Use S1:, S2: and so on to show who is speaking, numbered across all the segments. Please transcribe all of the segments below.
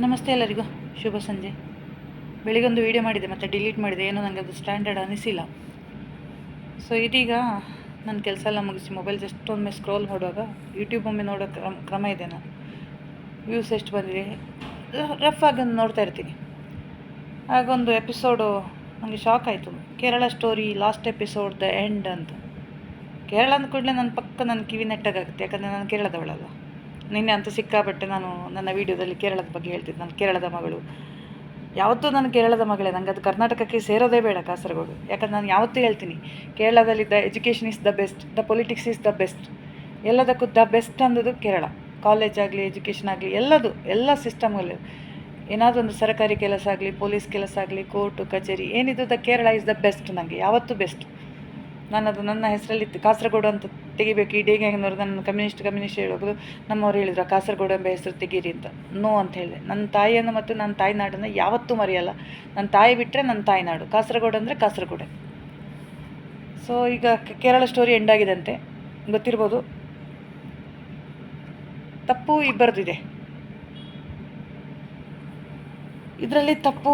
S1: ನಮಸ್ತೆ ಎಲ್ಲರಿಗೂ, ಶುಭ ಸಂಜೆ. ಬೆಳಿಗೊಂದು ವೀಡಿಯೋ ಮಾಡಿದೆ ಮತ್ತು ಡಿಲೀಟ್ ಮಾಡಿದೆ, ಏನೋ ನನಗೆ ಅದು ಸ್ಟ್ಯಾಂಡರ್ಡ್ ಅನಿಸಿಲ್ಲ. ಸೊ ಇದೀಗ ನನ್ನ ಕೆಲಸ ಎಲ್ಲ ಮುಗಿಸಿ ಮೊಬೈಲ್ ಜಸ್ಟ್ ಒಮ್ಮೆ ಸ್ಕ್ರೋಲ್ ಮಾಡುವಾಗ ಯೂಟ್ಯೂಬ್ ಒಮ್ಮೆ ನೋಡೋ ಕ್ರಮ ಇದೆ. ನಾನು ವ್ಯೂಸ್ ಎಷ್ಟು ಬಂದಿದೆ ರಫ್ ಆಗಿ ನೋಡ್ತಾ ಇರ್ತೀನಿ. ಆಗೊಂದು ಎಪಿಸೋಡು ನನಗೆ ಶಾಕ್ ಆಯಿತು. Kerala story last episode the end ಅಂತ. ಕೇರಳ ಅಂದ ಕೂಡಲೇ ನನ್ನ ಕಿವಿ ನೆಟ್ಟಾಗುತ್ತೆ, ಯಾಕಂದರೆ ನಾನು ಕೇರಳದವಳಲ್ಲ. ನಿನ್ನೆ ಅಂತೂ ಸಿಕ್ಕಾಪಟ್ಟೆ ನಾನು ನನ್ನ ವೀಡಿಯೋದಲ್ಲಿ ಕೇರಳದ ಬಗ್ಗೆ ಹೇಳ್ತಿದ್ದೆ. ನಾನು ಕೇರಳದ ಮಗಳು, ಯಾವತ್ತೂ ನಾನು ಕೇರಳದ ಮಗಳೇ. ನನಗೆ ಅದು ಕರ್ನಾಟಕಕ್ಕೆ ಸೇರೋದೇ ಬೇಡ, ಕಾಸರಗೋಡು. ಯಾಕಂದ್ರೆ ನಾನು ಯಾವತ್ತೂ ಹೇಳ್ತೀನಿ, ಕೇರಳದಲ್ಲಿ the education is the best, the politics is the best. ಎಲ್ಲದಕ್ಕೂ ದ ಬೆಸ್ಟ್ ಅನ್ನೋದು ಕೇರಳ. ಕಾಲೇಜ್ ಆಗಲಿ, ಎಜುಕೇಷನ್ ಆಗಲಿ, ಎಲ್ಲ ಸಿಸ್ಟಮ್ಗಳು, ಏನಾದರೂ ಒಂದು ಸರ್ಕಾರಿ ಕೆಲಸ ಆಗಲಿ, ಪೊಲೀಸ್ ಕೆಲಸ ಆಗಲಿ, ಕೋರ್ಟು ಕಚೇರಿ, ಏನಿದು the Kerala is the best. ನನಗೆ ಯಾವತ್ತೂ ಬೆಸ್ಟ್. ಅದು ನನ್ನ ಹೆಸರಲ್ಲಿ ಕಾಸರಗೋಡು ಅಂತ ತೆಗಿಬೇಕು. ಈ ಡೇಗೆ ಹೆಂಗನವರು ನನ್ನ ಕಮ್ಯುನಿಸ್ಟ್ ಹೇಳೋದು, ನಮ್ಮವ್ರು ಹೇಳಿದ್ರು ಕಾಸರಗೋಡು ಎಂಬ ಹೆಸರು ತೆಗೀರಿ ಅಂತ. ನೋ ಅಂತ ಹೇಳಿದೆ. ನನ್ನ ತಾಯಿಯನ್ನು ಮತ್ತು ನನ್ನ ತಾಯಿನಾಡನ್ನು ಯಾವತ್ತೂ ಮರೆಯಲ್ಲ. ನನ್ನ ತಾಯಿ ಬಿಟ್ಟರೆ ನನ್ನ ತಾಯಿನಾಡು. ಕಾಸರಗೋಡು ಅಂದರೆ ಕಾಸರಗೋಡೆ. ಸೊ ಈಗ ಕೇರಳ ಸ್ಟೋರಿ ಎಂಡಾಗಿದಂತೆ ಗೊತ್ತಿರ್ಬೋದು. ತಪ್ಪು ಇಬ್ಬರದಿದೆ ಇದರಲ್ಲಿ, ತಪ್ಪು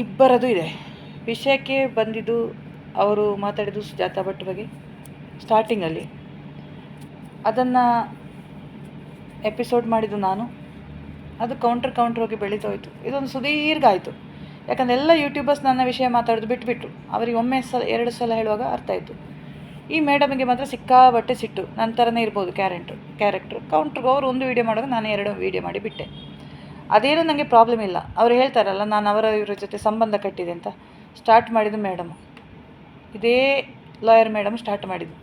S1: ಇಬ್ಬರದು ಇದೆ. ವಿಷಯಕ್ಕೆ ಬಂದಿದ್ದು, ಅವರು ಮಾತಾಡಿದ್ದು ಸುಜಾತಾ ಭಟ್ ಬಗ್ಗೆ ಸ್ಟಾರ್ಟಿಂಗಲ್ಲಿ. ಅದನ್ನು ಎಪಿಸೋಡ್ ಮಾಡಿದ್ದು ನಾನು. ಅದು ಕೌಂಟ್ರ್ ಹೋಗಿ ಬೆಳೀತಾ ಹೋಯಿತು. ಇದೊಂದು ಸುದೀರ್ಘ ಆಯಿತು. ಯಾಕಂದರೆ ಎಲ್ಲ ಯೂಟ್ಯೂಬರ್ಸ್ ನನ್ನ ವಿಷಯ ಮಾತಾಡೋದು ಬಿಟ್ಬಿಟ್ರು. ಅವರಿಗೆ ಒಮ್ಮೆ ಎರಡು ಸಲ ಹೇಳುವಾಗ ಅರ್ಥ ಆಯಿತು. ಈ ಮೇಡಮಿಗೆ ಮಾತ್ರ ಸಿಕ್ಕಾಬಟ್ಟೆ ಸಿಟ್ಟು. ನನ್ನ ಥರನೇ ಇರ್ಬೋದು ಕ್ಯಾರೆಕ್ಟ್ರು. ಕೌಂಟ್ರಿಗೆ ಅವರು ಒಂದು ವೀಡಿಯೋ ಮಾಡುವಾಗ ನಾನು 2 ವೀಡಿಯೋ ಮಾಡಿ ಬಿಟ್ಟೆ. ಅದೇನು ನನಗೆ ಪ್ರಾಬ್ಲಮ್ ಇಲ್ಲ. ಅವರು ಹೇಳ್ತಾರಲ್ಲ, ನಾನು ಇವರ ಜೊತೆ ಸಂಬಂಧ ಕಟ್ಟಿದೆ ಅಂತ. ಸ್ಟಾರ್ಟ್ ಮಾಡಿದ್ದು ಮೇಡಮ್, ಇದೇ ಲಾಯರ್ ಮೇಡಮ್ ಸ್ಟಾರ್ಟ್ ಮಾಡಿದ್ದು.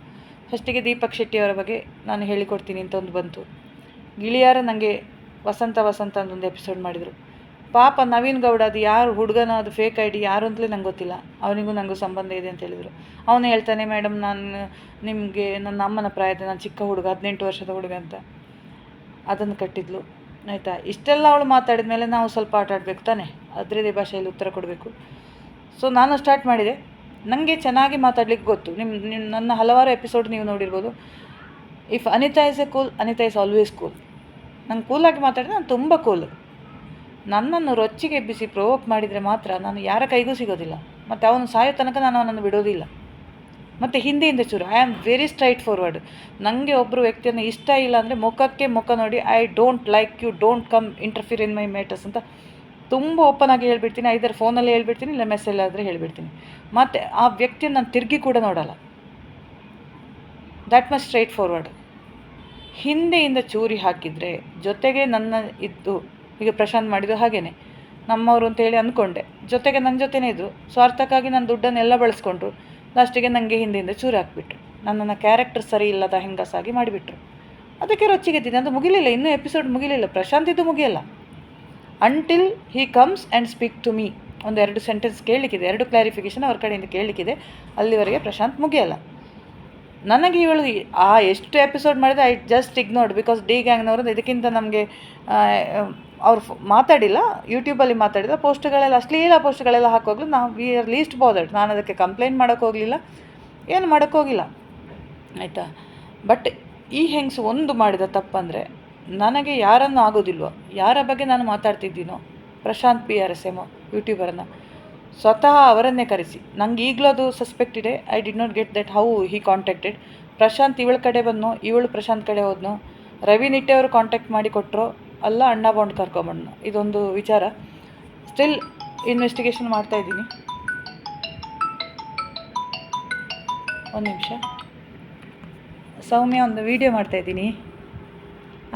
S1: ಫಸ್ಟಿಗೆ ದೀಪಕ್ ಶೆಟ್ಟಿಯವರ ಬಗ್ಗೆ ನಾನು ಹೇಳಿಕೊಡ್ತೀನಿ ಅಂತ ಒಂದು ಬಂತು. ಗಿಳಿಯಾರ ನನಗೆ ವಸಂತ ಅಂತೊಂದು ಎಪಿಸೋಡ್ ಮಾಡಿದರು. ಪಾಪ ನವೀನ್ ಗೌಡ, ಅದು ಯಾರು ಹುಡುಗನ, ಅದು ಫೇಕ್ ಐ ಡಿ ಯಾರು ಅಂತಲೇ ನಂಗೆ ಗೊತ್ತಿಲ್ಲ. ಅವನಿಗೂ ನನಗೂ ಸಂಬಂಧ ಇದೆ ಅಂತ ಹೇಳಿದರು. ಅವನು ಹೇಳ್ತಾನೆ, ಮೇಡಮ್ ನಾನು ನಿಮಗೆ ನನ್ನ ಅಮ್ಮನ ಪ್ರಾಯದ, ನಾನು ಚಿಕ್ಕ ಹುಡುಗ, 18 ವರ್ಷದ ಹುಡುಗ ಅಂತ. ಅದನ್ನು ಕಟ್ಟಿದ್ಲು. ಆಯಿತಾ, ಇಷ್ಟೆಲ್ಲ ಅವಳು ಮಾತಾಡಿದ ಮೇಲೆ ನಾವು ಸ್ವಲ್ಪ ಆಟ ಆಡಬೇಕು ತಾನೆ, ಅದರದೇ ಭಾಷೆಯಲ್ಲಿ ಉತ್ತರ ಕೊಡಬೇಕು. ಸೊ ನಾನು ಸ್ಟಾರ್ಟ್ ಮಾಡಿದೆ. ನನಗೆ ಚೆನ್ನಾಗಿ ಮಾತಾಡಲಿಕ್ಕೆ ಗೊತ್ತು. ನನ್ನ ಹಲವಾರು ಎಪಿಸೋಡ್ ನೀವು ನೋಡಿರ್ಬೋದು. If Anita is A cool, Anita is always cool. ನಂಗೆ ಕೂಲಾಗಿ ಮಾತಾಡಿದ್ರೆ ನಾನು ತುಂಬ ಕೂಲು. ನನ್ನನ್ನು ರೊಚ್ಚಿಗೆ ಎಬ್ಬಿಸಿ ಪ್ರೊವೋಕ್ ಮಾಡಿದರೆ ಮಾತ್ರ ನಾನು ಯಾರ ಕೈಗೂ ಸಿಗೋದಿಲ್ಲ. ಮತ್ತು ಅವನು ಸಾಯೋ ತನಕ ನಾನು ಅವನನ್ನು ಬಿಡೋದಿಲ್ಲ. ಮತ್ತು ಹಿಂದೆಯಿಂದ ಚೂರು I am very straightforward. ನನಗೆ ಒಬ್ಬರು ವ್ಯಕ್ತಿಯನ್ನು ಇಷ್ಟ ಇಲ್ಲ ಅಂದರೆ ಮುಖಕ್ಕೆ ಮುಖ ನೋಡಿ, I don't like you, don't come interfere in my matters ಅಂತ ತುಂಬ ಓಪನ್ ಆಗಿ ಹೇಳ್ಬಿಡ್ತೀನಿ. ಐದರ ಫೋನಲ್ಲಿ ಹೇಳ್ಬಿಡ್ತೀನಿ, ಇಲ್ಲ ಮೆಸೇಜ್ ಆದರೆ ಹೇಳ್ಬಿಡ್ತೀನಿ. ಮತ್ತು ಆ ವ್ಯಕ್ತಿಯನ್ನು ನಾನು ತಿರುಗಿ ಕೂಡ ನೋಡಲ್ಲ. That much straightforward. ಹಿಂದೆಯಿಂದ ಚೂರಿ ಹಾಕಿದರೆ ಜೊತೆಗೆ ನನ್ನ ಇದ್ದು, ಈಗ ಪ್ರಶಾಂತ್ ಮಾಡಿದ್ದು ಹಾಗೇ, ನಮ್ಮವರು ಅಂತೇಳಿ ಅಂದ್ಕೊಂಡೆ, ಜೊತೆಗೆ ನನ್ನ ಜೊತೆನೇ ಇದ್ದರು. ಸ್ವಾರ್ಥಕ್ಕಾಗಿ ನನ್ನ ದುಡ್ಡನ್ನೆಲ್ಲ ಬಳಸ್ಕೊಂಡ್ರು. ಲಾಸ್ಟಿಗೆ ನನಗೆ ಹಿಂದೆಯಿಂದ ಚೂರಿ ಹಾಕಿಬಿಟ್ರು. ನನ್ನನ್ನು ಕ್ಯಾರೆಕ್ಟರ್ ಸರಿ ಇಲ್ಲದ ಹೆಂಗಸಾಗಿ ಮಾಡಿಬಿಟ್ರು. ಅದಕ್ಕೆ ರೊಚ್ಚಿಗೆದ್ದಿದೆ. ಅದು ಮುಗಿಲಿಲ್ಲ, ಇನ್ನೂ ಎಪಿಸೋಡ್ ಮುಗಿಲಿಲ್ಲ. ಪ್ರಶಾಂತ್ ಇದು ಮುಗಿಯಲ್ಲ. Until he comes and speak to me. 1-2 sentence ಕೇಳಲಿಕ್ಕಿದೆ, 2 ಕ್ಲಾರಿಫಿಕೇಷನ್ ಅವ್ರ ಕಡೆಯಿಂದ ಕೇಳಲಿಕ್ಕಿದೆ. ಅಲ್ಲಿವರೆಗೆ ಪ್ರಶಾಂತ್ ಮುಗಿಯಲ್ಲ. ನನಗೆ ಇವಳು ಎಷ್ಟು ಎಪಿಸೋಡ್ ಮಾಡಿದೆ I just ignored. Because D ಗ್ಯಾಂಗ್ನವರು ಇದಕ್ಕಿಂತ ನಮಗೆ ಅವ್ರು ಮಾತಾಡಿಲ್ಲ, ಯೂಟ್ಯೂಬಲ್ಲಿ ಮಾತಾಡಿದ ಪೋಸ್ಟ್ಗಳೆಲ್ಲ, ಅಶ್ಲೀಲ ಪೋಸ್ಟ್ಗಳೆಲ್ಲ ಹಾಕೋಗ್ಲು ನಾವು ವಿ ಆರ್ ಲೀಸ್ಟ್ ಬಾದರ್ಡ್. ನಾನು ಅದಕ್ಕೆ ಕಂಪ್ಲೇಂಟ್ ಮಾಡೋಕ್ಕೆ ಹೋಗಲಿಲ್ಲ, ಏನು ಮಾಡೋಕ್ಕೋಗಿಲ್ಲ, ಆಯಿತಾ. ಬಟ್ ಈ ಹೆಂಗಸು ಒಂದು ಮಾಡಿದ ತಪ್ಪಂದರೆ, ನನಗೆ ಯಾರನ್ನು ಆಗೋದಿಲ್ವೋ, ಯಾರ ಬಗ್ಗೆ ನಾನು ಮಾತಾಡ್ತಿದ್ದೀನೋ, ಪ್ರಶಾಂತ್ PRSM ಯೂಟ್ಯೂಬರನ್ನು ಸ್ವತಃ ಅವರನ್ನೇ ಕರೆಸಿ, ನಂಗೆ ಈಗಲೂ ಅದು ಸಸ್ಪೆಕ್ಟ್ ಇದೆ. I did not get that how he contacted. Prashant ಇವಳ ಕಡೆ ಬಂದನೋ, ಇವಳು ಪ್ರಶಾಂತ್ ಕಡೆ ಹೋದ್ನೋ, ರವಿ ನಿಟ್ಟೆ ಅವರು ಕಾಂಟ್ಯಾಕ್ಟ್ ಮಾಡಿ ಕೊಟ್ಟರೋ, ಅಲ್ಲ ಅಣ್ಣ ಬಾಂಡ್ ಕರ್ಕೊಂಬಣ್ಣು, ಇದೊಂದು ವಿಚಾರ. ಸ್ಟಿಲ್ ಇನ್ವೆಸ್ಟಿಗೇಷನ್ ಮಾಡ್ತಾಯಿದ್ದೀನಿ. ಒಂದು ನಿಮಿಷ ಸೌಮ್ಯ, ಒಂದು ವಿಡಿಯೋ ಮಾಡ್ತಾಯಿದ್ದೀನಿ,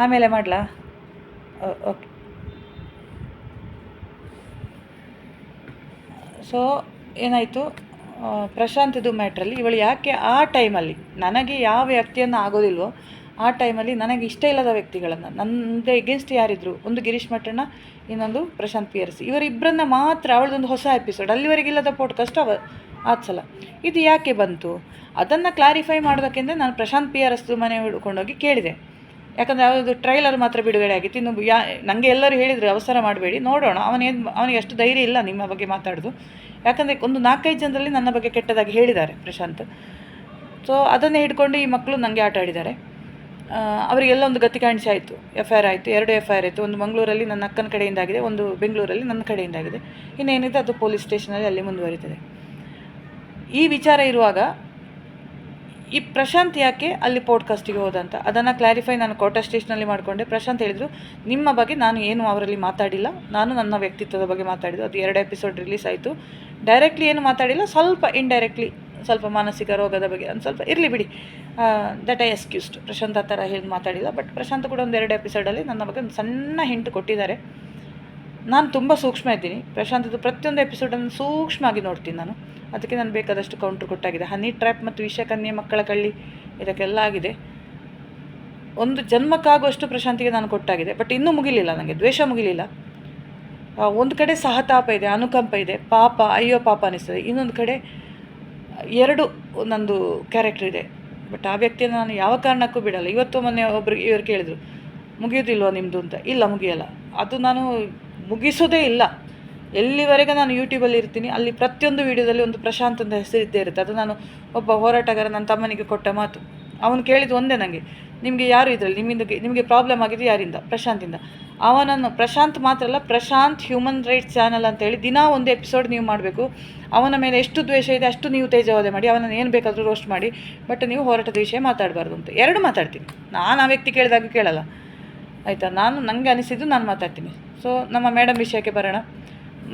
S1: ಆಮೇಲೆ ಮಾಡಲಾ? ಓಕೆ. ಸೊ ಏನಾಯಿತು, ಪ್ರಶಾಂತದು ಮ್ಯಾಟ್ರಲ್ಲಿ ಇವಳು ಯಾಕೆ ಆ ಟೈಮಲ್ಲಿ, ನನಗೆ ಯಾವ ವ್ಯಕ್ತಿಯನ್ನು ಆಗೋದಿಲ್ವೋ ಆ ಟೈಮಲ್ಲಿ, ನನಗೆ ಇಷ್ಟ ಇಲ್ಲದ ವ್ಯಕ್ತಿಗಳನ್ನು, ನನಗೆ ಎಗೇನ್ಸ್ಟ್ ಯಾರಿದ್ರು, ಒಂದು ಗಿರೀಶ್ ಮಠಣ್ಣ, ಇನ್ನೊಂದು ಪ್ರಶಾಂತ್ PRS, ಇವರಿಬ್ಬರನ್ನ ಮಾತ್ರ. ಅವಳದೊಂದು ಹೊಸ ಎಪಿಸೋಡ್, ಅಲ್ಲಿವರೆಗಿಲ್ಲದ ಪಾಡ್ಕಾಸ್ಟ್ ಆದ ಸಲ ಇದು ಯಾಕೆ ಬಂತು, ಅದನ್ನು ಕ್ಲಾರಿಫೈ ಮಾಡೋದಕ್ಕೆಂದರೆ ನಾನು ಪ್ರಶಾಂತ್ PRS ಮನೆ ಹಿಡ್ಕೊಂಡೋಗಿ ಕೇಳಿದೆ. ಯಾಕಂದರೆ ಯಾವುದು ಟ್ರೈಲರ್ ಮಾತ್ರ ಬಿಡುಗಡೆ ಆಗಿತ್ತು. ಇನ್ನು ನನಗೆ ಎಲ್ಲರೂ ಹೇಳಿದರು ಅವಸರ ಮಾಡಬೇಡಿ, ನೋಡೋಣ. ಅವನಿಗೆ ಅಷ್ಟು ಧೈರ್ಯ ಇಲ್ಲ ನಿಮ್ಮ ಬಗ್ಗೆ ಮಾತಾಡೋದು. ಯಾಕಂದರೆ ಒಂದು 4-5 ಜನರಲ್ಲಿ ನನ್ನ ಬಗ್ಗೆ ಕೆಟ್ಟದಾಗಿ ಹೇಳಿದ್ದಾರೆ ಪ್ರಶಾಂತ್. ಸೊ ಅದನ್ನೇ ಹಿಡ್ಕೊಂಡು ಈ ಮಕ್ಕಳು ನನಗೆ ಆಟ ಆಡಿದ್ದಾರೆ. ಅವರಿಗೆಲ್ಲ ಒಂದು ಗತಿ ಕಾಣಿಸಿ ಆಯಿತು. FIR ಆಯಿತು, 2 FIR ಆಯಿತು. ಒಂದು ಮಂಗಳೂರಲ್ಲಿ ನನ್ನ ಅಕ್ಕನ ಕಡೆಯಿಂದ ಆಗಿದೆ, ಒಂದು ಬೆಂಗಳೂರಲ್ಲಿ ನನ್ನ ಕಡೆಯಿಂದ ಆಗಿದೆ. ಇನ್ನೇನಿದೆ ಅದು ಪೊಲೀಸ್ ಸ್ಟೇಷನಲ್ಲಿ ಅಲ್ಲಿ ಮುಂದುವರಿತದೆ. ಈ ವಿಚಾರ ಇರುವಾಗ ಈ ಪ್ರಶಾಂತ್ ಯಾಕೆ ಅಲ್ಲಿ ಪಾಡ್ಕಾಸ್ಟಿಗೆ ಹೋದಂತ ಅದನ್ನು ಕ್ಲಾರಿಫೈ ನಾನು ಕೋಟ ಸ್ಟೇಷನಲ್ಲಿ ಮಾಡಿಕೊಂಡೆ. ಪ್ರಶಾಂತ್ ಹೇಳಿದರು, ನಿಮ್ಮ ಬಗ್ಗೆ ನಾನು ಏನು ಅವರಲ್ಲಿ ಮಾತಾಡಿಲ್ಲ, ನಾನು ನನ್ನ ವ್ಯಕ್ತಿತ್ವದ ಬಗ್ಗೆ ಮಾತಾಡಿದ್ದು. ಅದು 2 ಎಪಿಸೋಡ್ ರಿಲೀಸ್ ಆಯಿತು. ಡೈರೆಕ್ಟ್ಲಿ ಏನು ಮಾತಾಡಿಲ್ಲ, ಸ್ವಲ್ಪ ಇಂಡೈರೆಕ್ಟ್ಲಿ ಸ್ವಲ್ಪ ಮಾನಸಿಕ ರೋಗದ ಬಗ್ಗೆ ಒಂದು ಸ್ವಲ್ಪ ಇರಲಿ ಬಿಡಿ, ದಟ್ ಐ ಎಕ್ಸ್ಕ್ಯೂಸ್ಡ್. ಪ್ರಶಾಂತ್ ಆ ಥರ ಹೇಳಿ ಮಾತಾಡಿಲ್ಲ. ಬಟ್ ಪ್ರಶಾಂತ್ ಕೂಡ ಒಂದು 2 ಎಪಿಸೋಡಲ್ಲಿ ನನ್ನ ಬಗ್ಗೆ ಒಂದು ಸಣ್ಣ ಹಿಂಟ್ ಕೊಟ್ಟಿದ್ದಾರೆ. ನಾನು ತುಂಬ ಸೂಕ್ಷ್ಮ ಇದ್ದೀನಿ. ಪ್ರಶಾಂತದ್ದು ಪ್ರತಿಯೊಂದು ಎಪಿಸೋಡನ್ನು ಸೂಕ್ಷ್ಮವಾಗಿ ನೋಡ್ತೀನಿ ನಾನು. ಅದಕ್ಕೆ ನಾನು ಬೇಕಾದಷ್ಟು ಕೌಂಟ್ರ್ ಕೊಟ್ಟಾಗಿದೆ. ಹನಿ ಟ್ರ್ಯಾಪ್ ಮತ್ತು ವಿಷಕನ್ಯೆ, ಮಕ್ಕಳ ಕಳ್ಳಿ, ಇದಕ್ಕೆಲ್ಲ ಆಗಿದೆ. ಒಂದು ಜನ್ಮಕ್ಕಾಗುವಷ್ಟು ಪ್ರಶಾಂತಿಗೆ ನಾನು ಕೊಟ್ಟಾಗಿದೆ. ಬಟ್ ಇನ್ನೂ ಮುಗಿಲಿಲ್ಲ, ನನಗೆ ದ್ವೇಷ ಮುಗಿಲಿಲ್ಲ. ಒಂದು ಕಡೆ ಸಹತಾಪ ಇದೆ, ಅನುಕಂಪ ಇದೆ, ಪಾಪ ಅಯ್ಯೋ ಪಾಪ ಅನಿಸ್ತದೆ. ಇನ್ನೊಂದು ಕಡೆ 2 ನಂದು ಕ್ಯಾರೆಕ್ಟರ್ ಇದೆ. ಬಟ್ ಆ ವ್ಯಕ್ತಿಯನ್ನು ನಾನು ಯಾವ ಕಾರಣಕ್ಕೂ ಬಿಡಲ್ಲ. ಇವತ್ತು ಮೊನ್ನೆ ಇವರು ಕೇಳಿದರು, ಮುಗಿಯೋದಿಲ್ವ ನಿಮ್ಮದು ಅಂತ. ಇಲ್ಲ, ಮುಗಿಯಲ್ಲ. ಅದು ನಾನು ಮುಗಿಸೋದೇ ಇಲ್ಲ. ಎಲ್ಲಿವರೆಗೆ ನಾನು ಯೂಟ್ಯೂಬಲ್ಲಿ ಇರ್ತೀನಿ ಅಲ್ಲಿ ಪ್ರತಿಯೊಂದು ವೀಡಿಯೋದಲ್ಲಿ ಒಂದು ಪ್ರಶಾಂತ್ ಅಂತ ಹೆಸರಿದ್ದೇ ಇರುತ್ತೆ. ಅದು ನಾನು ಒಬ್ಬ ಹೋರಾಟಗಾರ ನನ್ನ ತಮ್ಮನಿಗೆ ಕೊಟ್ಟ ಮಾತು. ಅವನು ಕೇಳಿದ್ದು ಒಂದೇ ನನಗೆ, ನಿಮಗೆ ಯಾರು ಇದರಲ್ಲಿ ನಿಮಗೆ ಪ್ರಾಬ್ಲಮ್ ಆಗಿದೆ ಯಾರಿಂದ? ಪ್ರಶಾಂತಿಂದ. ಅವನನ್ನು ಪ್ರಶಾಂತ್ ಮಾತ್ರ ಅಲ್ಲ, ಪ್ರಶಾಂತ್ ಹ್ಯೂಮನ್ ರೈಟ್ಸ್ ಚಾನಲ್ ಅಂತೇಳಿ ದಿನಾ ಒಂದು ಎಪಿಸೋಡ್ ನೀವು ಮಾಡಬೇಕು. ಅವನ ಮೇಲೆ ಎಷ್ಟು ದ್ವೇಷ ಇದೆ ಅಷ್ಟು ನೀವು ತೇಜವಾದೆ ಮಾಡಿ, ಅವನನ್ನು ಏನು ಬೇಕಾದರೂ ರೋಸ್ಟ್ ಮಾಡಿ, ಬಟ್ ನೀವು ಹೋರಾಟದ ವಿಷಯ ಮಾತಾಡಬಾರ್ದು ಅಂತ. 2 ಮಾತಾಡ್ತೀನಿ ನಾನು. ಆ ವ್ಯಕ್ತಿ ಕೇಳಿದಾಗ ಕೇಳಲ್ಲ, ಆಯಿತಾ? ನನಗೆ ಅನಿಸಿದ್ದು ನಾನು ಮಾತಾಡ್ತೀನಿ. ಸೊ ನಮ್ಮ ಮೇಡಮ್ ವಿಷಯಕ್ಕೆ ಬರೋಣ.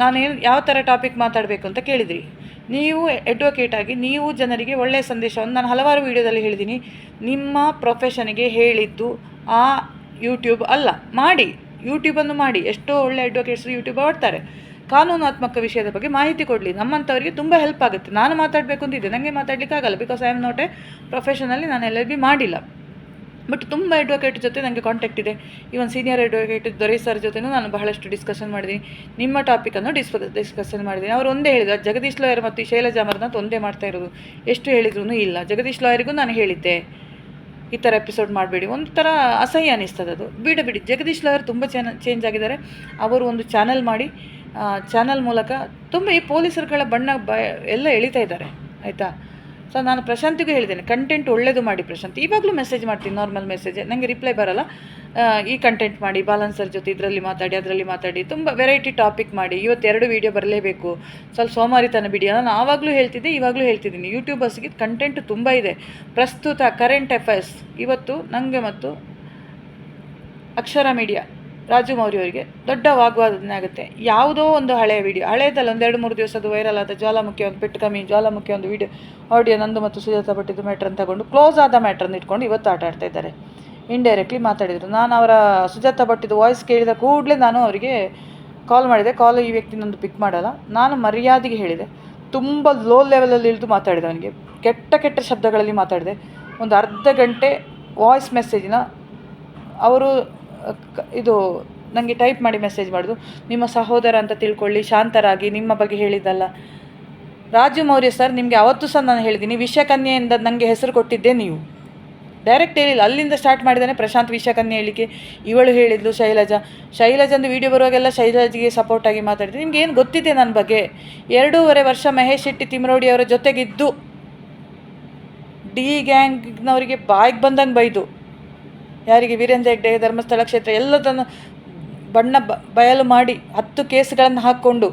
S1: ನಾನೇನು ಯಾವ ಥರ ಟಾಪಿಕ್ ಮಾತಾಡಬೇಕು ಅಂತ ಕೇಳಿದ್ರಿ. ನೀವು ಅಡ್ವೊಕೇಟ್ ಆಗಿ ನೀವು ಜನರಿಗೆ ಒಳ್ಳೆಯ ಸಂದೇಶವನ್ನು ನಾನು ಹಲವಾರು ವೀಡಿಯೋದಲ್ಲಿ ಹೇಳಿದ್ದೀನಿ. ನಿಮ್ಮ ಪ್ರೊಫೆಷನ್ಗೆ ಹೇಳಿದ್ದು ಆ ಯೂಟ್ಯೂಬ್ ಅಲ್ಲ. ಮಾಡಿ, ಯೂಟ್ಯೂಬನ್ನು ಮಾಡಿ. ಎಷ್ಟೋ ಒಳ್ಳೆ ಅಡ್ವೊಕೇಟ್ಸ್ ಯೂಟ್ಯೂಬ್ ಮಾಡ್ತಾರೆ. ಕಾನೂನಾತ್ಮಕ ವಿಷಯದ ಬಗ್ಗೆ ಮಾಹಿತಿ ಕೊಡಲಿ. ನಮ್ಮಂಥವರಿಗೆ ತುಂಬ ಹೆಲ್ಪ್ ಆಗುತ್ತೆ. ನಾನು ಮಾತಾಡಬೇಕು ಅಂತಿದ್ದೆ, ನನಗೆ ಮಾತಾಡಲಿಕ್ಕಾಗಲ್ಲ. Because I am not a professionally, ನಾನು LLB ಮಾಡಿಲ್ಲ. ಬಟ್ ತುಂಬ ಅಡ್ವೊಕೇಟ್ ಜೊತೆ ನನಗೆ ಕಾಂಟ್ಯಾಕ್ಟ್ ಇದೆ. ಈವನ್ ಸೀನಿಯರ್ ಅಡ್ವೊಕೇಟ್ ದೊರೆ ಸರ್ ಜೊತೆನೂ ನಾನು ಬಹಳಷ್ಟು ಡಿಸ್ಕಷನ್ ಮಾಡಿದ್ದೀನಿ. ನಿಮ್ಮ ಟಾಪಿಕನ್ನು ಡಿಸ್ಕಷನ್ ಮಾಡಿದ್ದೀನಿ. ಅವರು ಒಂದೇ ಹೇಳಿದ್ರು, ಜಗದೀಶ್ ಲಾಯರ್ ಮತ್ತು ಶೈಲಜಾ ಅಮರ್ನಾಥ್ ಒಂದೇ ಮಾಡ್ತಾ ಇರೋದು. ಎಷ್ಟು ಹೇಳಿದ್ರು ಇಲ್ಲ. ಜಗದೀಶ್ ಲಾಯರಿಗೂ ನಾನು ಹೇಳಿದ್ದೆ ಈ ಥರ ಎಪಿಸೋಡ್ ಮಾಡಬೇಡಿ. ಒಂಥರ ಅಸಹ್ಯ ಅನ್ನಿಸ್ತದೆ ಅದು. ಬಿಡಿ. ಜಗದೀಶ್ ಲಾಯರ್ ತುಂಬ ಚೇಂಜ್ ಆಗಿದ್ದಾರೆ. ಅವರು ಒಂದು ಚಾನಲ್ ಮಾಡಿ, ಚಾನಲ್ ಮೂಲಕ ತುಂಬ ಈ ಪೊಲೀಸರುಗಳ ಎಲ್ಲ ಎಳಿತಾ ಇದ್ದಾರೆ, ಆಯಿತಾ? ಸೊ ನಾನು ಪ್ರಶಾಂತಿಗೂ ಹೇಳಿದ್ದೇನೆ, ಕಂಟೆಂಟ್ ಒಳ್ಳೇದು ಮಾಡಿ ಪ್ರಶಾಂತ್. ಇವಾಗಲೂ ಮೆಸೇಜ್ ಮಾಡ್ತೀನಿ, ನಾರ್ಮಲ್ ಮೆಸೇಜ್, ನನಗೆ ರಿಪ್ಲೈ ಬರಲ್ಲ. ಈ ಕಂಟೆಂಟ್ ಮಾಡಿ, ಬಾಲನ್ಸರ್ ಜೊತೆ ಇದರಲ್ಲಿ ಮಾತಾಡಿ, ಅದರಲ್ಲಿ ಮಾತಾಡಿ, ತುಂಬ ವೆರೈಟಿ ಟಾಪಿಕ್ ಮಾಡಿ. ಇವತ್ತು 2 ವೀಡಿಯೋ ಬರಲೇಬೇಕು, ಸ್ವಲ್ಪ ಸೋಮಾರಿತನ ಬಿಡಿ. ನಾನು ಆವಾಗಲೂ ಹೇಳ್ತಿದ್ದೆ, ಇವಾಗಲೂ ಹೇಳ್ತಿದ್ದೀನಿ. ಯೂಟ್ಯೂಬರ್ಸ್ಗೆ ಕಂಟೆಂಟ್ ತುಂಬ ಇದೆ. ಪ್ರಸ್ತುತ ಕರೆಂಟ್ ಅಫೇರ್ಸ್ ಇವತ್ತು ನನಗೆ ಮತ್ತು ಅಕ್ಷರ ಮೀಡಿಯಾ ರಾಜು ಮೌರ್ಯ ಅವರಿಗೆ ದೊಡ್ಡ ವಾಗ್ವಾದನೆ ಆಗುತ್ತೆ. ಯಾವುದೋ ಒಂದು ಹಳೆಯ ವೀಡಿಯೋ, ಹಳೆಯದಲ್ಲ, ಒಂದು 2-3 ದಿವಸದ್ದು ವೈರಲ್ ಆದ ಜ್ವಾಲಾಮುಖಿ, ಒಂದು ಪೆಟ್ಟು ಕಮ್ಮಿ ಜ್ವಾಲಾಮುಖಿ ಒಂದು ವೀಡಿಯೋ ಆಡಿಯೋ, ನಂದು ಮತ್ತು ಸುಜಾತ ಭಟ್ಟಿದ್ದು ಮ್ಯಾಟ್ರನ್ನು ತಗೊಂಡು ಕ್ಲೋಸ್ ಆದ ಮ್ಯಾಟ್ರನ್ನು ಇಟ್ಕೊಂಡು ಇವತ್ತು ಆಟ ಆಡ್ತಾ ಇದ್ದಾರೆ. ಇಂಡೈರೆಕ್ಟ್ಲಿ ಮಾತಾಡಿದರು. ನಾನು ಅವರ ಸುಜಾತ ಭಟ್ಟಿದ್ದು ವಾಯ್ಸ್ ಕೇಳಿದ ಕೂಡಲೇ ನಾನು ಅವರಿಗೆ ಕಾಲ್ ಮಾಡಿದೆ. ಕಾಲ್ ಈ ವ್ಯಕ್ತಿ ನಂದು ಪಿಕ್ ಮಾಡಲ್ಲ. ನಾನು ಮರ್ಯಾದೆಗೆ ಹೇಳಿದೆ, ತುಂಬ ಲೋ ಲೆವೆಲಲ್ಲಿ ಇಳಿದು ಮಾತಾಡಿದೆ. ಅವನಿಗೆ ಕೆಟ್ಟ ಶಬ್ದಗಳಲ್ಲಿ ಮಾತಾಡಿದೆ. ಒಂದು ಅರ್ಧ ಗಂಟೆ ವಾಯ್ಸ್ ಮೆಸೇಜಿನ ಅವರು ಇದು ನನಗೆ ಟೈಪ್ ಮಾಡಿ ಮೆಸೇಜ್ ಮಾಡೋದು, ನಿಮ್ಮ ಸಹೋದರ ಅಂತ ತಿಳ್ಕೊಳ್ಳಿ, ಶಾಂತರಾಗಿ, ನಿಮ್ಮ ಬಗ್ಗೆ ಹೇಳಿದ್ದಲ್ಲ. ರಾಜು ಮೌರ್ಯ ಸರ್, ನಿಮಗೆ ಅವತ್ತು ಸಹ ನಾನು ಹೇಳಿದ್ದೀನಿ, ವಿಷಕನ್ಯೆಯಿಂದ ನನಗೆ ಹೆಸರು ಕೊಟ್ಟಿದ್ದೆ ನೀವು. ಡೈರೆಕ್ಟ್ ಹೇಳಿಲ್ಲ, ಅಲ್ಲಿಂದ ಸ್ಟಾರ್ಟ್ ಮಾಡಿದ್ದಾನೆ ಪ್ರಶಾಂತ್ ವಿಷಕನ್ಯೆ ಹೇಳಿಕೆ. ಇವಳು ಹೇಳಿದ್ಲು ಶೈಲಜಂದು ವೀಡಿಯೋ ಬರುವಾಗೆಲ್ಲ ಶೈಲಜಿಗೆ ಸಪೋರ್ಟಾಗಿ ಮಾತಾಡಿದೆ. ನಿಮ್ಗೆ ಏನು ಗೊತ್ತಿದೆ ನನ್ನ ಬಗ್ಗೆ? 2.5 ವರ್ಷ ಮಹೇಶ್ ಶೆಟ್ಟಿ ತಿಮ್ರೋಡಿ ಅವರ ಜೊತೆಗಿದ್ದು ಡಿ ಗ್ಯಾಂಗ್ನವರಿಗೆ ಬಾಯಿಗೆ ಬಂದಂಗೆ ಬೈದು, ಯಾರಿಗೆ ವೀರೇಂದ್ರ ಹೆಗ್ಡೆ, ಧರ್ಮಸ್ಥಳ ಕ್ಷೇತ್ರ ಎಲ್ಲದನ್ನು ಬಯಲು ಮಾಡಿ 10 ಕೇಸ್ಗಳನ್ನು ಹಾಕ್ಕೊಂಡು,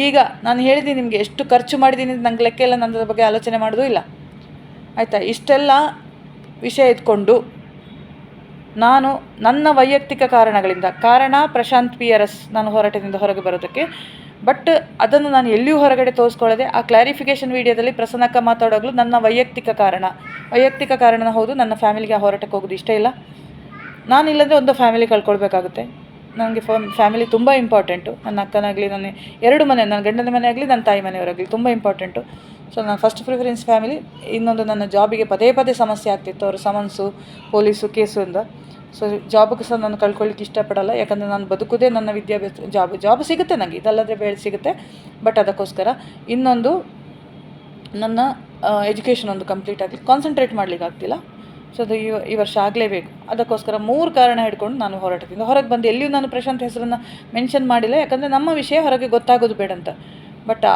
S1: ಈಗ ನಾನು ಹೇಳಿದ್ದೀನಿ ನಿಮಗೆ ಎಷ್ಟು ಖರ್ಚು ಮಾಡಿದ್ದೀನಿ ಅಂತ ನಂಗೆ ಲೆಕ್ಕ ಇಲ್ಲ. ನನ್ನ ಬಗ್ಗೆ ಆಲೋಚನೆ ಮಾಡೋದು ಇಲ್ಲ, ಆಯಿತಾ? ಇಷ್ಟೆಲ್ಲ ವಿಷಯ ಇಟ್ಕೊಂಡು ನಾನು ನನ್ನ ವೈಯಕ್ತಿಕ ಕಾರಣ ಪ್ರಶಾಂತ್ PRS ನಾನು ಹೋರಾಟದಿಂದ ಹೊರಗೆ ಬರೋದಕ್ಕೆ. ಬಟ್ ಅದನ್ನು ನಾನು ಎಲ್ಲಿಯೂ ಹೊರಗಡೆ ತೋರಿಸ್ಕೊಳ್ಳದೆ ಆ ಕ್ಲಾರಿಫಿಕೇಷನ್ ವೀಡಿಯೋದಲ್ಲಿ ಪ್ರಸನ್ನಕ್ಕ ಮಾತಾಡೋಗ್ಲು ನನ್ನ ವೈಯಕ್ತಿಕ ಕಾರಣ ಹೌದು. ನನ್ನ ಫ್ಯಾಮಿಲಿಗೆ ಆ ಹೋರಾಟಕ್ಕೆ ಹೋಗೋದು ಇಷ್ಟ ಇಲ್ಲ. ನಾನಿಲ್ಲಂದರೆ ಒಂದು ಫ್ಯಾಮಿಲಿ ಕಳ್ಕೊಳ್ಬೇಕಾಗುತ್ತೆ. ನನಗೆ ಫ್ಯಾಮಿಲಿ ತುಂಬ ಇಂಪಾರ್ಟೆಂಟು. ನನ್ನ ಅಕ್ಕನಾಗಲಿ, ನನ್ನ 2 ಮನೆ, ನನ್ನ ಗಂಡನ ಮನೆ ಆಗಲಿ, ನನ್ನ ತಾಯಿ ಮನೆಯವರಾಗಲಿ ತುಂಬ ಇಂಪಾರ್ಟೆಂಟು. ಸೊ ನಾನು ಫಸ್ಟ್ ಪ್ರಿಫರೆನ್ಸ್ ಫ್ಯಾಮಿಲಿ. ಇನ್ನೊಂದು, ನನ್ನ ಜಾಬಿಗೆ ಪದೇ ಸಮಸ್ಯೆ ಆಗ್ತಿತ್ತು. ಅವರು ಸಮನ್ಸು, ಪೊಲೀಸು, ಕೇಸಿಂದ. ಸೊ ಜಾಬ್ಗೆ ಸಹ ನಾನು ಕಳ್ಕೊಳ್ಳಿಕ್ಕೆ ಇಷ್ಟಪಡಲ್ಲ. ಯಾಕಂದರೆ ನಾನು ಬದುಕುದೇ ನನ್ನ ವಿದ್ಯಾಭ್ಯಾಸ. ಜಾಬ್ ಸಿಗುತ್ತೆ ನನಗೆ, ಇದಲ್ಲದೆ ಬೇಳೆ ಸಿಗುತ್ತೆ. ಬಟ್ ಅದಕ್ಕೋಸ್ಕರ ಇನ್ನೊಂದು ನನ್ನ ಎಜುಕೇಷನ್ ಒಂದು ಕಂಪ್ಲೀಟ್ ಆಗಲಿ, ಕಾನ್ಸಂಟ್ರೇಟ್ ಮಾಡಲಿಕ್ಕೆ ಆಗ್ತಿಲ್ಲ. ಸೊ ಅದು ಈ ವರ್ಷ ಆಗಲೇಬೇಕು. ಅದಕ್ಕೋಸ್ಕರ 3 ಕಾರಣ ಹಿಡ್ಕೊಂಡು ನಾನು ಹೋರಾಟದಿಂದ ಹೊರಗೆ ಬಂದು ಎಲ್ಲಿಯೂ ನಾನು ಪ್ರಶಾಂತ್ ಹೆಸರನ್ನು ಮೆನ್ಷನ್ ಮಾಡಿಲ್ಲ. ಯಾಕಂದರೆ ನಮ್ಮ ವಿಷಯ ಹೊರಗೆ ಗೊತ್ತಾಗೋದು ಬೇಡ ಅಂತ. ಬಟ್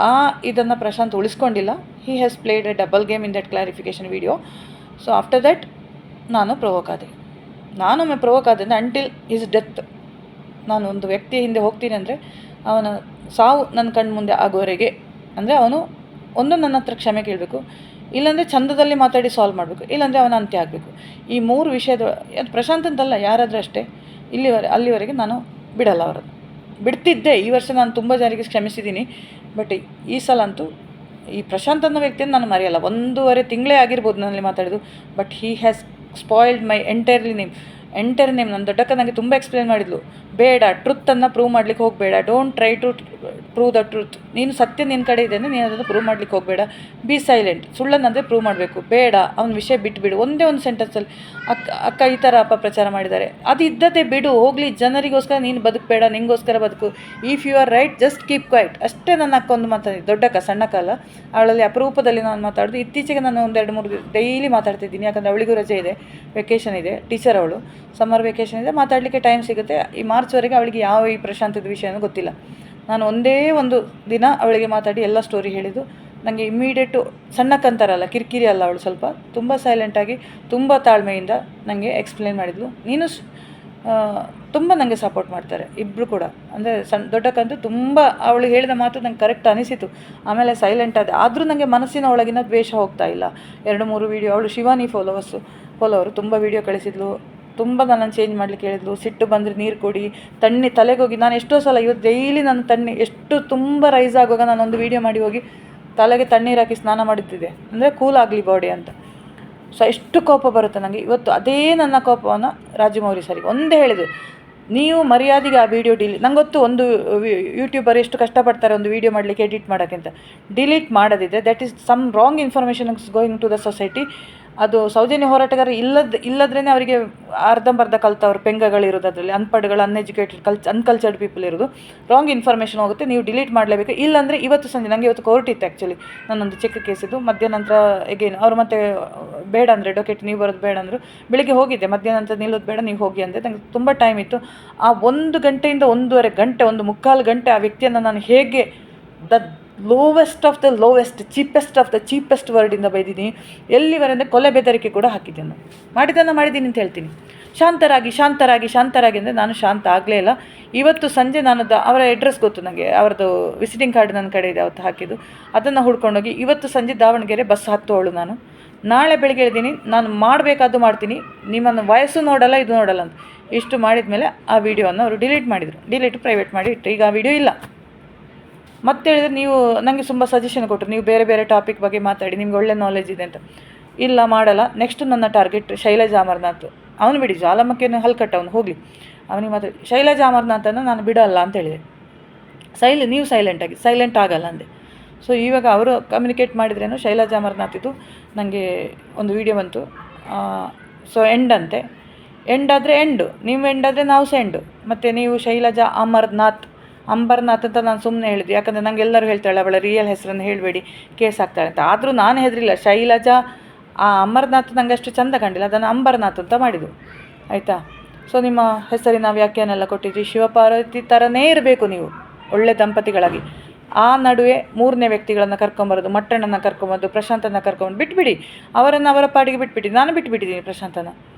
S1: ಇದನ್ನು ಪ್ರಶಾಂತ್ ಉಳಿಸ್ಕೊಂಡಿಲ್ಲ. He has played a double game in that clarification video. So after that ನಾನು ಪ್ರೊವೋಕ್ ಆದೆ. ನಾನೊಮ್ಮೆ ಪ್ರವೋಕ್ ಆದ್ದರಿಂದ ಅಂಟಿಲ್ ಹಿಸ್ ಡೆತ್, ನಾನು ಒಂದು ವ್ಯಕ್ತಿಯ ಹಿಂದೆ ಹೋಗ್ತೀನಿ ಅಂದರೆ ಅವನ ಸಾವು ನನ್ನ ಕಣ್ಣು ಮುಂದೆ ಆಗುವವರೆಗೆ, ಅಂದರೆ ಅವನು ನನ್ನ ಹತ್ರ ಕ್ಷಮೆ ಕೇಳಬೇಕು, ಇಲ್ಲಾಂದರೆ ಚಂದದಲ್ಲಿ ಮಾತಾಡಿ ಸಾಲ್ವ್ ಮಾಡಬೇಕು, ಇಲ್ಲಾಂದರೆ ಅವನ ಅಂತ್ಯ ಆಗಬೇಕು. ಈ 3 ವಿಷಯದ ಅದು ಪ್ರಶಾಂತ್ ಅಂತಲ್ಲ, ಯಾರಾದರೂ ಅಷ್ಟೇ, ಅಲ್ಲಿವರೆಗೆ ನಾನು ಬಿಡಲ್ಲ ಅವರನ್ನು. ಬಿಡ್ತಿದ್ದೆ, ಈ ವರ್ಷ ನಾನು ತುಂಬ ಜನರಿಗೆ ಕ್ಷಮಿಸಿದ್ದೀನಿ. ಬಟ್ ಈ ಸಲ ಅಂತೂ ಈ ಪ್ರಶಾಂತ್ ಅನ್ನೋ ವ್ಯಕ್ತಿಯನ್ನು ನಾನು ಮರೆಯಲ್ಲ. 1.5 ತಿಂಗಳೇ ಆಗಿರ್ಬೋದು ನನ್ನಲ್ಲಿ ಮಾತಾಡೋದು, but he has spoiled my entire name. ನನ್ನ ದೊಡ್ಡಕ್ಕ ನನಗೆ ತುಂಬ ಎಕ್ಸ್ಪ್ಲೇನ್ ಮಾಡಿದ್ಲು, ಬೇಡ ಟ್ರುತ್ತನ್ನು ಪ್ರೂವ್ ಮಾಡ್ಲಿಕ್ಕೆ ಹೋಗಬೇಡ, don't try to prove the truth. ನೀನು ಸತ್ಯ ನಿನ್ನ ಕಡೆ ಇದೆ ಅಂದರೆ ನೀನು ಅದನ್ನು ಪ್ರೂವ್ ಮಾಡ್ಲಿಕ್ಕೆ ಹೋಗಬೇಡ, ಬಿ ಸೈಲೆಂಟ್. ಸುಳ್ಳನ್ನಂದರೆ ಪ್ರೂವ್ ಮಾಡಬೇಕು, ಬೇಡ ಅವನ ವಿಷಯ ಬಿಟ್ಟುಬಿಡು. ಒಂದೇ ಒಂದು ಸೆಂಟೆನ್ಸಲ್ಲಿ ಅಕ್ಕ ಈ ಥರ ಅಪಪ್ರಚಾರ ಮಾಡಿದ್ದಾರೆ, ಅದು ಇದ್ದದ್ದೇ ಬಿಡು, ಹೋಗಲಿ, ಜನರಿಗೋಸ್ಕರ ನೀನು ಬದುಕಬೇಡ, ನಿಂಗೋಸ್ಕರ ಬದುಕು. If you are right just keep quiet. ಅಷ್ಟೇ ನನ್ನ ಅಕ್ಕ ಒಂದು ಮಾತಾಡಿ, ದೊಡ್ಡಕ್ಕ, ಸಣ್ಣಕ್ಕ ಅಲ್ಲ, ಅವಳಲ್ಲಿ ಅಪರೂಪದಲ್ಲಿ ನಾನು ಮಾತಾಡೋದು. ಇತ್ತೀಚೆಗೆ ನಾನು 2-3 ಡೈಲಿ ಮಾತಾಡ್ತಿದ್ದೀನಿ, ಯಾಕಂದರೆ ಅವಳಿಗೂ ರಜೆ ಇದೆ, ವೆಕೇಷನ್ ಇದೆ, ಟೀಚರ್ ಅವಳು, ಸಮ್ಮರ್ ವೆಕೇಷನ್ ಇದೆ, ಮಾತಾಡಲಿಕ್ಕೆ ಟೈಮ್ ಸಿಗುತ್ತೆ. ಈ ಮಾರ್ಚ್ವರೆಗೆ ಅವಳಿಗೆ ಯಾವ ಈ ಪ್ರಶಾಂತದ ವಿಷಯನೂ ಗೊತ್ತಿಲ್ಲ. ನಾನು ಒಂದೇ ಒಂದು ದಿನ ಅವಳಿಗೆ ಮಾತಾಡಿ ಎಲ್ಲ ಸ್ಟೋರಿ ಹೇಳಿದ್ದು. ನನಗೆ ಇಮ್ಮಿಡಿಯೇಟು ಸಣ್ಣಕ್ಕಂತಾರಲ್ಲ, ಕಿರಿಕಿರಿ ಅಲ್ಲ, ಅವಳು ಸ್ವಲ್ಪ ತುಂಬ ಸೈಲೆಂಟಾಗಿ ತುಂಬ ತಾಳ್ಮೆಯಿಂದ ನನಗೆ ಎಕ್ಸ್ಪ್ಲೇನ್ ಮಾಡಿದ್ಲು. ನೀನು ತುಂಬ ನನಗೆ ಸಪೋರ್ಟ್ ಮಾಡ್ತಾರೆ ಇಬ್ಬರು ಕೂಡ. ಅಂದರೆ ದೊಡ್ಡಕ್ಕಂತೂ ತುಂಬ ಅವಳು ಹೇಳಿದ ಮಾತು ನಂಗೆ ಕರೆಕ್ಟ್ ಅನಿಸಿತು. ಆಮೇಲೆ ಸೈಲೆಂಟ್ ಆದ, ಆದರೂ ನನಗೆ ಮನಸ್ಸಿನ ಒಳಗಿನ ದ್ವೇಷ ಹೋಗ್ತಾ ಇಲ್ಲ. 2-3 ವೀಡಿಯೋ, ಅವಳು ಶಿವಾನಿ ಫಾಲೋವರು ತುಂಬ ವೀಡಿಯೋ ಕಳಿಸಿದ್ಲು, ತುಂಬ ನನ್ನನ್ನು ಚೇಂಜ್ ಮಾಡಲಿಕ್ಕೆ ಹೇಳಿದ್ಲು. ಸಿಟ್ಟು ಬಂದರೆ ನೀರು ಕೊಡಿ, ತಲೆಗೆ ಹೋಗಿ, ನಾನು ಎಷ್ಟೋ ಸಲ ಇವತ್ತು ಡೈಲಿ ನನ್ನ ಎಷ್ಟು ತುಂಬ ರೈಸ್ ಆಗುವಾಗ ನಾನೊಂದು ವೀಡಿಯೋ ಮಾಡಿ ಹೋಗಿ ತಲೆಗೆ ತಣ್ಣೀರು ಹಾಕಿ ಸ್ನಾನ ಮಾಡುತ್ತಿದ್ದೆ, ಅಂದರೆ ಕೂಲ್ ಆಗಲಿ ಬಾಡಿ ಅಂತ. ಸೊ ಎಷ್ಟು ಕೋಪ ಬರುತ್ತೆ ನನಗೆ ಇವತ್ತು. ಅದೇ ನನ್ನ ಕೋಪವನ್ನು ರಾಜಮೌರಿ ಸರಿಗೆ ಒಂದೇ ಹೇಳಿದ್ರು, ನೀವು ಮರ್ಯಾದೆಗೆ ಆ ವೀಡಿಯೋ ನಂಗೆ ಗೊತ್ತು ಒಂದು ಯೂಟ್ಯೂಬರ್ ಎಷ್ಟು ಕಷ್ಟಪಡ್ತಾರೆ ಒಂದು ವೀಡಿಯೋ ಮಾಡಲಿಕ್ಕೆ, ಎಡಿಟ್ ಮಾಡೋಕ್ಕೆ ಅಂತ. ಡಿಲೀಟ್ ಮಾಡೋದಿದೆ, that is some wrong information going to the society. ಅದು ಸೌಜನ್ಯ ಹೋರಾಟಗಾರ ಇಲ್ಲದ್ರೇ ಅವರಿಗೆ ಅರ್ಧಂಬರ್ಧ ಕಲ್ತವ್ರು ಪೆಂಗಗಳಿರೋದು, ಅದರಲ್ಲಿ ಅನ್ಪಡ್ಗಳು, ಅನ್ಎಜುಕೇಟೆಡ್, ಅನ್ಕಲ್ಚರ್ಡ್ ಪೀಪಲ್ ಇರೋದು. ರಾಂಗ್ ಇನ್ಫಾರ್ಮೇಷನ್ ಹೋಗುತ್ತೆ, ನೀವು ಡಿಲೀಟ್ ಮಾಡಲೇಬೇಕು. ಇಲ್ಲಾಂದರೆ ಇವತ್ತು ಸಂಜೆ, ನನಗೆ ಇವತ್ತು ಕೋರ್ಟ್ ಇತ್ತು ಆ್ಯಕ್ಚುಲಿ, ನನ್ನೊಂದು ಚಿಕ್ಕ ಕೇಸಿದ್ದು. ಮಧ್ಯಾಹ್ನಂತರ ಎಗೇನ್ ಅವರು ಮತ್ತೆ ಬೇಡ ಅಂದರೆ ಅಡ್ವೊಕೇಟ್ ನೀವು ಬರೋದು ಬೇಡ ಅಂದರು. ಬೆಳಿಗ್ಗೆ ಹೋಗಿದ್ದೆ, ಮಧ್ಯಾಹ್ನಂತರ ನಿಲ್ಲೋದು ಬೇಡ, ನೀವು ಹೋಗಿ ಅಂದರೆ ನನಗೆ ತುಂಬ ಟೈಮ್ ಇತ್ತು. ಆ 1 ಗಂಟೆಯಿಂದ 1.5 ಗಂಟೆ, 1.25 ಗಂಟೆ ಆ ವ್ಯಕ್ತಿಯನ್ನು ನಾನು ಹೇಗೆ lowest of the lowest, cheapest ವರ್ಡಿಂದ ಬೈದಿದ್ದೀನಿ. ಎಲ್ಲಿವರೆಂದರೆ ಕೊಲೆ ಬೆದರಿಕೆ ಕೂಡ ಹಾಕಿದ್ದೇನೆ. ಮಾಡಿದ್ದೀನಿ ಅಂತ ಹೇಳ್ತೀನಿ. ಶಾಂತರಾಗಿ ಅಂದರೆ ನಾನು ಶಾಂತ ಆಗಲೇ ಇಲ್ಲ. ಇವತ್ತು ಸಂಜೆ ನಾನು ಅವರ ಅಡ್ರೆಸ್ ಗೊತ್ತು ನನಗೆ, ಅವರದ್ದು ವಿಸಿಟಿಂಗ್ ಕಾರ್ಡ್ ನನ್ನ ಕಡೆ ಇದೆ, ಅವತ್ತು ಹಾಕಿದ್ದು. ಅದನ್ನು ಹುಡ್ಕೊಂಡೋಗಿ ಇವತ್ತು ಸಂಜೆ ದಾವಣಗೆರೆ ಬಸ್ ಹತ್ತೋಳು ನಾನು. ನಾಳೆ ಬೆಳಗ್ಗೆ ಹೇಳ್ತೀನಿ, ನಾನು ಮಾಡಬೇಕಾದ್ದು ಮಾಡ್ತೀನಿ, ನಿಮ್ಮನ್ನು ವಯಸ್ಸು ನೋಡಲ್ಲ, ಇದು ನೋಡಲ್ಲ ಅಂತ. ಇಷ್ಟು ಮಾಡಿದ ಮೇಲೆ ಆ ವಿಡಿಯೋವನ್ನು ಅವರು ಡಿಲೀಟ್ ಪ್ರೈವೇಟ್ ಮಾಡಿ ಇಟ್ಟು. ಈಗ ಆ ವಿಡಿಯೋ ಇಲ್ಲ. ಮತ್ತೆ ಹೇಳಿದ್ರೆ, ನೀವು ನನಗೆ ತುಂಬ ಸಜೆಷನ್ ಕೊಟ್ಟರು, ನೀವು ಬೇರೆ ಟಾಪಿಕ್ ಬಗ್ಗೆ ಮಾತಾಡಿ, ನಿಮ್ಗೆ ಒಳ್ಳೆ ನಾಲೆಜ್ ಇದೆ ಅಂತ. ಇಲ್ಲ, ಮಾಡಲ್ಲ. ನೆಕ್ಸ್ಟ್ ನನ್ನ ಟಾರ್ಗೆಟ್ ಶೈಲಜಾ ಅಮರ್ನಾಥ್. ಅವನು ಬಿಡಿ, ಜಾಲಮಕ್ಕೇನು ಹಲ್ಕಟ್ಟ, ಅವನು ಹೋಗಲಿ, ಅವನಿಗೆ ಮಾತಾಡಿ. ಶೈಲಜಾ ಅಮರ್ನಾಥನ್ನು ನಾನು ಬಿಡಲ್ಲ ಅಂತ ಹೇಳಿದೆ. ನೀವು ಸೈಲೆಂಟ್ ಆಗಲ್ಲ ಅಂದೆ. ಸೊ ಇವಾಗ ಅವರು ಕಮ್ಯುನಿಕೇಟ್ ಮಾಡಿದ್ರೇನು, ಶೈಲಜಾ ಅಮರ್ನಾಥ್ ಇದು ನನಗೆ ಒಂದು ವಿಡಿಯೋ ಬಂತು. ಸೊ ಎಂಡ್ ಅಂತೆ, ಎಂಡ್ ಆದರೆ ನೀವು ಎಂಡ್ ಆದರೆ ನಾವು ಸೆಂಡು. ಮತ್ತು ನೀವು ಶೈಲಜಾ ಅಂಬರ್ನಾಥ್ ಅಂತ ನಾನು ಸುಮ್ಮನೆ ಹೇಳಿದ್ದೆ, ಯಾಕಂದರೆ ನಂಗೆ ಎಲ್ಲರೂ ಹೇಳ್ತಾಳೆ ಅವಳ ರಿಯಲ್ ಹೆಸರನ್ನು ಹೇಳಬೇಡಿ, ಕೇಸ್ ಆಗ್ತಾಳೆ ಅಂತ. ಆದರೂ ನಾನು ಹೆದರಿಲ್ಲ. ಶೈಲಜಾ ಅಮರ್ನಾಥ್ ನನಗೆ ಅಷ್ಟು ಚಂದ ಕಂಡಿಲ್ಲ, ಅದನ್ನು ಅಂಬರ್ನಾಥ್ ಅಂತ ಮಾಡಿದ್ದು, ಆಯಿತಾ. ಸೊ ನಿಮ್ಮ ಹೆಸರಿನ ವ್ಯಾಖ್ಯಾನೆಲ್ಲ ಕೊಟ್ಟಿದ್ರಿ. ಶಿವಪಾರ್ವತಿ ಥರನೇ ಇರಬೇಕು ನೀವು, ಒಳ್ಳೆ ದಂಪತಿಗಳಾಗಿ. ಆ ನಡುವೆ 3ನೇ ವ್ಯಕ್ತಿಗಳನ್ನು ಕರ್ಕೊಂಬರೋದು, ಮಟ್ಟಣ್ಣನ ಕರ್ಕೊಂಬರೋದು, ಪ್ರಶಾಂತನ ಕರ್ಕೊಂಬಂದು ಬಿಟ್ಬಿಡಿ. ಅವರನ್ನು ಅವರ ಪಾಡಿಗೆ ಬಿಟ್ಬಿಟ್ಟು, ನಾನು ಬಿಟ್ಬಿಟ್ಟಿದ್ದೀನಿ ಪ್ರಶಾಂತನ.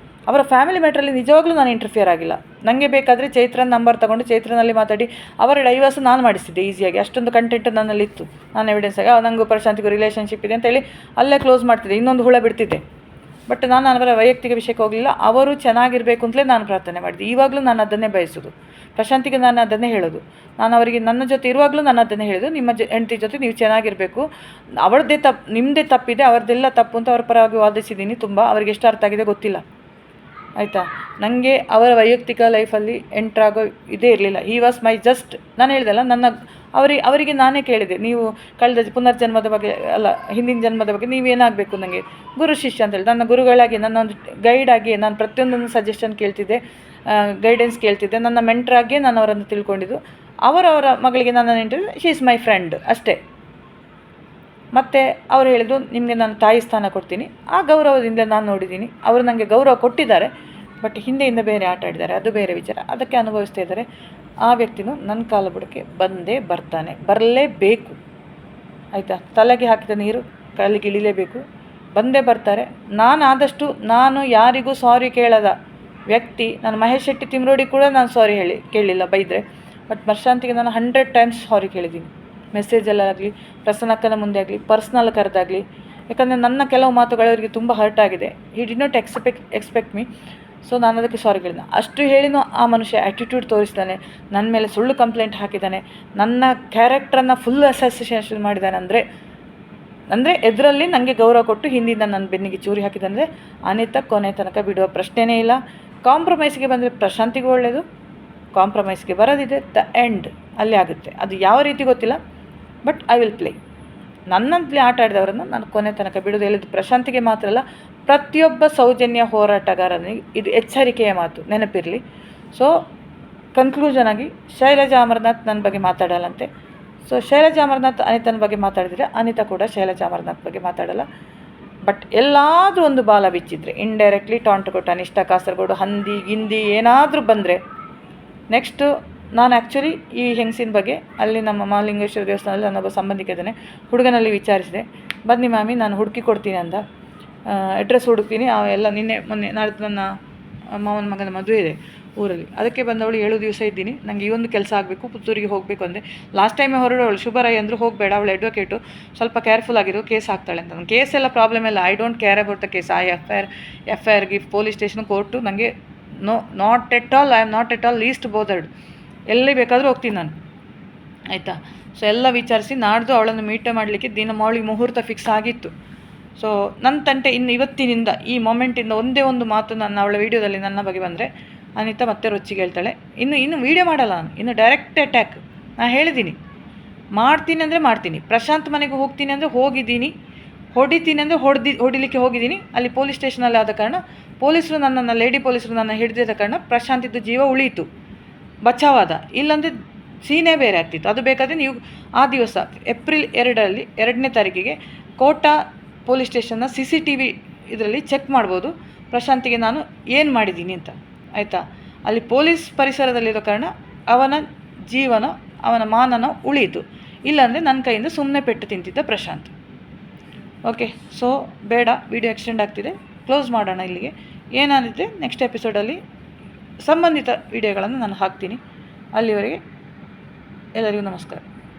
S1: ಅವರ ಫ್ಯಾಮಿಲಿ ಮ್ಯಾಟ್ರಲ್ಲಿ ನಿಜವಾಗ್ಲೂ ನಾನು ಇಂಟರ್ಫಿಯರ್ ಆಗಿಲ್ಲ. ನನಗೆ ಬೇಕಾದರೆ ಚೈತ್ರನ ನಂಬರ್ ತೊಗೊಂಡು ಚೈತ್ರನಲ್ಲಿ ಮಾತಾಡಿ ಅವರ ಡೈವರ್ಸ್ ನಾನು ಮಾಡಿಸಿದ್ದೆ ಈಸಿಯಾಗಿ. ಅಷ್ಟೊಂದು ಕಂಟೆಂಟ್ ನನ್ನಲ್ಲಿತ್ತು, ನಾನು ಎವಿಡೆನ್ಸ್ ಆಗಿ ನನಗೂ ಪ್ರಶಾಂತಿಗೂ ರಿಲೇಷನ್ಶಿಪ್ ಇದೆ ಅಂತೇಳಿ ಅಲ್ಲೇ ಕ್ಲೋಸ್ ಮಾಡ್ತಿದ್ದೆ, ಇನ್ನೊಂದು ಹುಳ ಬಿಡ್ತಿದ್ದೆ. ಬಟ್ ನಾನು ಅವರ ವೈಯಕ್ತಿಕ ವಿಷಯಕ್ಕೆ ಹೋಗಲಿಲ್ಲ. ಅವರು ಚೆನ್ನಾಗಿರಬೇಕು ಅಂತಲೇ ನಾನು ಪ್ರಾರ್ಥನೆ ಮಾಡಿದೆ. ಇವಾಗಲೂ ನಾನು ಅದನ್ನೇ ಬಯಸೋದು. ಪ್ರಶಾಂತಿಗೆ ನಾನು ಅದನ್ನೇ ಹೇಳೋದು. ನಾನು ಅವರಿಗೆ ನನ್ನ ಜೊತೆ ಇರುವಾಗಲೂ ನಾನು ಅದನ್ನೇ ಹೇಳೋದು, ನಿಮ್ಮ ಹೆಂಡತಿ ಜೊತೆ ನೀವು ಚೆನ್ನಾಗಿರಬೇಕು. ಅವರದ್ದೇ ನಿಮ್ಮದೇ ತಪ್ಪಿದೆ, ಅವರದ್ದೆಲ್ಲ ತಪ್ಪು ಅಂತ ಅವರ ಪರವಾಗಿ ವಾದಿಸಿದ್ದೀನಿ ತುಂಬ. ಅವರಿಗೆ ಎಷ್ಟು ಅರ್ಥ ಆಗಿದೆ ಗೊತ್ತಿಲ್ಲ, ಆಯಿತಾ. ನನಗೆ ಅವರ ವೈಯಕ್ತಿಕ ಲೈಫಲ್ಲಿ ಎಂಟ್ರಾಗೋ ಇದೇ ಇರಲಿಲ್ಲ. ಹಿ ವಾಸ್ ಮೈ ಜಸ್ಟ್, ನಾನು ಹೇಳಿದೆಲ್ಲ, ಅವರಿಗೆ ನಾನೇ ಕೇಳಿದೆ, ನೀವು ಕಳೆದ ಪುನರ್ಜನ್ಮದ ಬಗ್ಗೆ ಅಲ್ಲ, ಹಿಂದಿನ ಜನ್ಮದ ಬಗ್ಗೆ ನೀವೇನಾಗಬೇಕು ನನಗೆ, ಗುರು ಶಿಷ್ಯ ಅಂತೇಳಿ. ನನ್ನ ಗುರುಗಳಾಗಿ, ನನ್ನೊಂದು ಗೈಡಾಗಿ ನಾನು ಪ್ರತಿಯೊಂದನ್ನು ಸಜೆಷನ್ ಕೇಳ್ತಿದ್ದೆ, ಗೈಡೆನ್ಸ್ ಕೇಳ್ತಿದ್ದೆ. ನನ್ನ ಮೆಂಟ್ರಾಗಿಯೇ ನಾನು ಅವರನ್ನು ತಿಳ್ಕೊಂಡಿದ್ದು. ಅವರವರ ಮಗಳಿಗೆ ನನ್ನ interview, she is my friend ಅಷ್ಟೇ. ಮತ್ತು ಅವರು ಹೇಳಿದ್ರು, ನಿಮಗೆ ನಾನು ತಾಯಿ ಸ್ಥಾನ ಕೊಡ್ತೀನಿ. ಆ ಗೌರವದಿಂದ ನಾನು ನೋಡಿದ್ದೀನಿ. ಅವರು ನನಗೆ ಗೌರವ ಕೊಟ್ಟಿದ್ದಾರೆ, ಬಟ್ ಹಿಂದೆಯಿಂದ ಬೇರೆ ಆಟ ಆಡಿದ್ದಾರೆ, ಅದು ಬೇರೆ ವಿಚಾರ. ಅದಕ್ಕೆ ಅನುಭವಿಸ್ತಾ ಇದ್ದಾರೆ. ಆ ವ್ಯಕ್ತಿನೂ ನನ್ನ ಕಾಲ ಬುಡಕ್ಕೆ ಬರಲೇಬೇಕು, ಆಯಿತಾ. ತಲೆಗೆ ಹಾಕಿದ ನೀರು ಕಾಲಿಗೆ ಇಳಿಲೇಬೇಕು, ಬಂದೇ ಬರ್ತಾರೆ. ನಾನು ಆದಷ್ಟು ನಾನು ಯಾರಿಗೂ ಸಾರಿ ಕೇಳದ ವ್ಯಕ್ತಿ. ನಾನು ಮಹೇಶ್ ಶೆಟ್ಟಿ ತಿಮ್ರೋಡಿ ಕೂಡ ನಾನು ಸಾರಿ ಕೇಳಲಿಲ್ಲ ಬೈದರೆ. ಬಟ್ ಪ್ರಶಾಂತಿಗೆ ನಾನು 100 ಟೈಮ್ಸ್ ಸಾರಿ ಕೇಳಿದ್ದೀನಿ, ಮೆಸೇಜಲ್ಲಾಗಲಿ, ಪ್ರಸನ್ನಕ್ಕನ ಮುಂದೆ ಆಗಲಿ, ಪರ್ಸ್ನಲ್ ಕರೆದಾಗಲಿ. ಯಾಕಂದರೆ ನನ್ನ ಕೆಲವು ಮಾತುಗಳು ಅವರಿಗೆ ತುಂಬ ಹರ್ಟ್ ಆಗಿದೆ. He did not expect me. So ನಾನು ಅದಕ್ಕೆ ಸಾರಿ ಕೇಳಿದೆ. ಅಷ್ಟು ಹೇಳಿನೂ ಆ ಮನುಷ್ಯ ಆ್ಯಟಿಟ್ಯೂಡ್ ತೋರಿಸ್ತಾನೆ, ನನ್ನ ಮೇಲೆ ಸುಳ್ಳು ಕಂಪ್ಲೇಂಟ್ ಹಾಕಿದ್ದಾನೆ, ನನ್ನ ಕ್ಯಾರೆಕ್ಟ್ರನ್ನು ಫುಲ್ ಅಸೋಸಿಯೇಷನ್ ಮಾಡಿದ್ದಾನೆ. ಅಂದರೆ ಎದುರಲ್ಲಿ ನನಗೆ ಗೌರವ ಕೊಟ್ಟು ಹಿಂದಿಂದ ನನ್ನ ಬೆನ್ನಿಗೆ ಚೂರಿ ಹಾಕಿದಂದರೆ ಅನಿತಾ ಕೊನೆ ತನಕ ಬಿಡುವ ಪ್ರಶ್ನೆಯೇ ಇಲ್ಲ. ಕಾಂಪ್ರಮೈಸ್ಗೆ ಬಂದರೆ ಪ್ರಶಾಂತಿಗೂ ಒಳ್ಳೆಯದು, ಕಾಂಪ್ರಮೈಸ್ಗೆ ಬರೋದಿದೆ, ದ ಎಂಡ್ ಅಲ್ಲಿ ಆಗುತ್ತೆ. ಅದು ಯಾವ ರೀತಿ ಗೊತ್ತಿಲ್ಲ, ಬಟ್ ಐ ವಿಲ್ ಪ್ಲೇ. ನನ್ನಂತಲೇ ಆಟ ಆಡಿದವರನ್ನು ನಾನು ಕೊನೆ ತನಕ ಬಿಡೋದು. ಹೇಳಿದ್ದು ಪ್ರಶಾಂತಿಗೆ ಮಾತ್ರ ಅಲ್ಲ, ಪ್ರತಿಯೊಬ್ಬ ಸೌಜನ್ಯ ಹೋರಾಟಗಾರನಿಗೆ ಇದು ಎಚ್ಚರಿಕೆಯ ಮಾತು, ನೆನಪಿರಲಿ. ಸೊ ಕನ್ಕ್ಲೂಷನ್ ಆಗಿ, ಶೈಲಜಾ ಅಮರನಾಥ್ ನನ್ನ ಬಗ್ಗೆ ಮಾತಾಡಲ್ಲಂತೆ. ಸೊ ಶೈಲಜಾ ಅಮರನಾಥ್ ಅನಿತನ ಬಗ್ಗೆ ಮಾತಾಡಿದರೆ, ಅನಿತಾ ಕೂಡ ಶೈಲಜಾ ಅಮರನಾಥ್ ಬಗ್ಗೆ ಮಾತಾಡಲ್ಲ. ಬಟ್ ಎಲ್ಲಾದರೂ ಒಂದು ಬಾಲ ಬಿಚ್ಚಿದ್ರೆ, ಇಂಡೈರೆಕ್ಟ್ಲಿ ಟಾಂಟ್ ಕೊಟ್ಟು ಅನಿಷ್ಟ ಕಾಸರಗೋಡು ಹಂದಿ ಗಿಂದಿ ಏನಾದರೂ ಬಂದರೆ, ನೆಕ್ಸ್ಟು ನಾನು ಆ್ಯಕ್ಚುಲಿ ಈ ಹೆಂಗಸಿನ ಬಗ್ಗೆ ಅಲ್ಲಿ ನಮ್ಮ ಮಹಾಲಿಂಗೇಶ್ವರ ದೇವಸ್ಥಾನದಲ್ಲಿ ನನ್ನೊಬ್ಬ ಸಂಬಂಧಿಕ ಇದ್ದಾನೆ, ಹುಡುಗನಲ್ಲಿ ವಿಚಾರಿಸಿದೆ. ಬನ್ನಿ ಮ್ಯಾಮಿ ನಾನು ಹುಡುಕಿ ಕೊಡ್ತೀನಿ ಅಂದ. ಅಡ್ರೆಸ್ ಹುಡುಕ್ತೀನಿ, ಎಲ್ಲ ಮೊನ್ನೆ ನಾಳೆ ನನ್ನ ಮಾವನ ಮಗನ ಮದುವೆ ಇದೆ ಊರಲ್ಲಿ, ಅದಕ್ಕೆ ಬಂದವಳು 7 ದಿವಸ ಇದ್ದೀನಿ, ನನಗೆ ಈ ಒಂದು ಕೆಲಸ ಆಗಬೇಕು, ಪುತ್ತೂರಿಗೆ ಹೋಗಬೇಕು ಅಂದೆ. ಲಾಸ್ಟ್ ಟೈಮೇ ಹೊರಡೋಳು ಶುಭರಾಯ್ ಅಂದರು, ಹೋಗಬೇಡ, ಅವಳು ಅಡ್ವೊಕೇಟು, ಸ್ವಲ್ಪ ಕೇರ್ಫುಲ್ ಆಗಿರು, ಕೇಸ್ ಆಗ್ತಾಳೆ ಅಂತ. ನನ್ನ ಕೇಸ್ ಎಲ್ಲ ಪ್ರಾಬ್ಲಮ್ ಇಲ್ಲ, I don't care about the case. F I R ಗಿಫ್ ಪೊಲೀಸ್ ಸ್ಟೇಷನ್ ಕೋರ್ಟು ನನಗೆ not at all, I am not at all least bothered. ಎಲ್ಲಿ ಬೇಕಾದರೂ ಹೋಗ್ತೀನಿ ನಾನು, ಆಯಿತಾ. ಸೊ ಎಲ್ಲ ವಿಚಾರಿಸಿ ನಾಡ್ದು ಅವಳನ್ನು ಮೀಟ್ ಮಾಡಲಿಕ್ಕೆ ಅವಳಿಗೆ ಮುಹೂರ್ತ ಫಿಕ್ಸ್ ಆಗಿತ್ತು. ಸೊ ನನ್ನ ತಂಟೆ ಇನ್ನು ಇವತ್ತಿನಿಂದ ಈ ಮೊಮೆಂಟಿಂದ ಒಂದೇ ಒಂದು ಮಾತು ನನ್ನ ಅವಳ ವೀಡಿಯೋದಲ್ಲಿ ನನ್ನ ಬಗ್ಗೆ ಬಂದರೆ ಅನಿತಾ ಮತ್ತೆ ರೊಚ್ಚಿಗೆ ಹೇಳ್ತಾಳೆ. ಇನ್ನು ವೀಡಿಯೋ ಮಾಡಲ್ಲ ನಾನು, ಇನ್ನು ಡೈರೆಕ್ಟ್ ಅಟ್ಯಾಕ್. ನಾನು ಹೇಳಿದ್ದೀನಿ, ಮಾಡ್ತೀನಿ ಅಂದರೆ ಮಾಡ್ತೀನಿ. ಪ್ರಶಾಂತ್ ಮನೆಗೆ ಹೋಗ್ತೀನಿ ಅಂದರೆ ಹೋಗಿದ್ದೀನಿ, ಹೊಡಿತೀನಿ ಅಂದರೆ ಹೊಡಿಲಿಕ್ಕೆ ಹೋಗಿದ್ದೀನಿ. ಅಲ್ಲಿ ಪೊಲೀಸ್ ಸ್ಟೇಷನಲ್ಲಿ ಆದ ಕಾರಣ ಪೊಲೀಸರು ಲೇಡಿ ಪೊಲೀಸರು ನನ್ನ ಹಿಡಿದಿದ್ದ ಕಾರಣ ಪ್ರಶಾಂತಿದ್ದು ಜೀವ ಉಳೀತು, ಬಚಾವಾದ. ಇಲ್ಲಾಂದರೆ ಸೀನೇ ಬೇರೆ ಆಗ್ತಿತ್ತು. ಅದು ಬೇಕಾದರೆ ನೀವು ಆ ದಿವಸ ಏಪ್ರಿಲ್ 2ನೇ ತಾರೀಕಿಗೆ ಕೋಟಾ ಪೊಲೀಸ್ ಸ್ಟೇಷನ್ನ CCTV ಇದರಲ್ಲಿ ಚೆಕ್ ಮಾಡ್ಬೋದು ಪ್ರಶಾಂತಿಗೆ ನಾನು ಏನು ಮಾಡಿದ್ದೀನಿ ಅಂತ, ಆಯಿತಾ. ಅಲ್ಲಿ ಪೊಲೀಸ್ ಪರಿಸರದಲ್ಲಿರೋ ಕಾರಣ ಅವನ ಜೀವನ, ಅವನ ಮಾನನ ಉಳೀತು. ಇಲ್ಲಾಂದರೆ ನನ್ನ ಕೈಯಿಂದ ಸುಮ್ಮನೆ ಪೆಟ್ಟು ತಿಂತಿದ್ದ ಪ್ರಶಾಂತ್. ಓಕೆ, ಸೊ ಬೇಡ, ವಿಡಿಯೋ ಎಕ್ಸ್ಟೆಂಡ್ ಆಗ್ತಿದೆ, ಕ್ಲೋಸ್ ಮಾಡೋಣ ಇಲ್ಲಿಗೆ. ಏನಾದಿದೆ ನೆಕ್ಸ್ಟ್ ಎಪಿಸೋಡಲ್ಲಿ ಸಂಬಂಧಿತ ವಿಡಿಯೋಗಳನ್ನು ನಾನು ಹಾಕ್ತೀನಿ. ಅಲ್ಲಿವರೆಗೆ ಎಲ್ಲರಿಗೂ ನಮಸ್ಕಾರ.